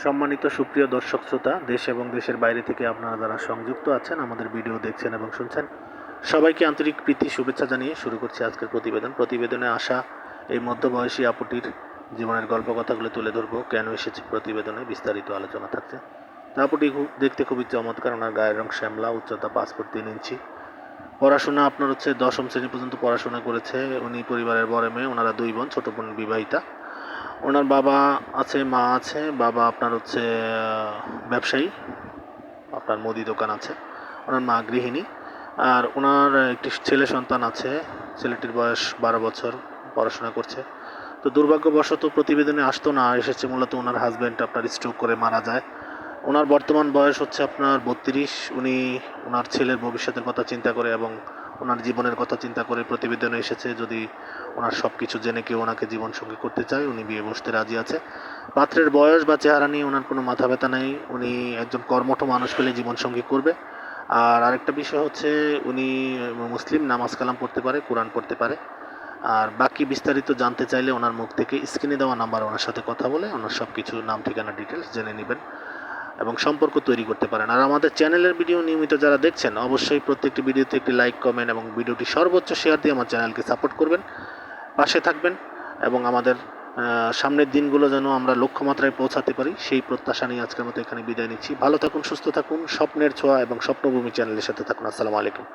সম্মানিত সুপ্রিয় দর্শক শ্রোতা, দেশ এবং দেশের বাইরে থেকে আপনারা যারা সংযুক্ত আছেন, আমাদের ভিডিও দেখছেন এবং শুনছেন, সবাইকে আন্তরিক প্রীতি শুভেচ্ছা জানিয়ে শুরু করছি আজকের প্রতিবেদনে আসা এই মধ্যবয়সী আপুটির জীবনের গল্প কথাগুলো তুলে ধরবো। কেন এসেছে প্রতিবেদনে বিস্তারিত আলোচনা থাকছে। আপুটি দেখতে খুবই চমৎকার। ওনার গায়ের রং শ্যামলা, উচ্চতা 5 ফুট 3 ইঞ্চি। পড়াশোনা আপনার হচ্ছে 10ম শ্রেণী পর্যন্ত পড়াশোনা করেছে। উনি পরিবারের বড় মেয়ে। ওনারা 2 বোন, ছোট বোন বিবাহিতা। ওনার বাবা আছে, মা আছে। বাবা আপনার হচ্ছে ব্যবসায়ী, আপনার মুদি দোকান আছে। ওনার মা গৃহিণী। আর ওনার একটি ছেলে সন্তান আছে। ছেলেটির বয়স 12 বছর, পড়াশোনা করছে। তো দুর্ভাগ্যবশত প্রতিবেদনে আসতো না, এসেছে মূলত ওনার হাজব্যান্ড আপনার স্ট্রোক করে মারা যায়। ওনার বর্তমান বয়স হচ্ছে আপনার 32। উনি ওনার ছেলের ভবিষ্যতের কথা চিন্তা করে এবং ওনার জীবনের কথা চিন্তা করে প্রতিবেদনে এসেছে। যদি ওনার সব কিছু জেনে কেউ ওনাকে জীবনসঙ্গী করতে চায়, উনি বিয়ে বসতে রাজি আছে। পাত্রের বয়স বা চেহারা নিয়ে ওনার কোনো মাথা ব্যথা নেই। উনি একজন কর্মঠ মানুষ পেলে জীবনসঙ্গী করবে। আর আরেকটা বিষয় হচ্ছে উনি মুসলিম, নামাজ কালাম পড়তে পারে, কোরআন পড়তে পারে। আর বাকি বিস্তারিত জানতে চাইলে ওনার মুখ থেকে স্ক্রিনে দেওয়া নাম্বার ওনার সাথে কথা বলে ওনার সব কিছু নাম ঠিকানা ডিটেলস জেনে নেবেন এবং সম্পর্ক তৈরি করতে পারেন। আর আমাদের চ্যানেলের ভিডিও নিয়মিত যারা দেখছেন, অবশ্যই প্রত্যেকটি ভিডিওতে একটি লাইক, কমেন্ট এবং ভিডিওটি সর্বোচ্চ শেয়ার দিয়ে আমার চ্যানেলকে সাপোর্ট করবেন, পাশে থাকবেন এবং আমাদের সামনের দিনগুলো যেন আমরা লক্ষ্যমাত্রায় পৌঁছাতে পারি, সেই প্রত্যাশা নিয়ে আজকের মতো এখানে বিদায় নিচ্ছি। ভালো থাকুন, সুস্থ থাকুন, স্বপ্নের ছোঁয়া এবং স্বপ্নভূমি চ্যানেলের সাথে থাকুন। আসসালামু আলাইকুম।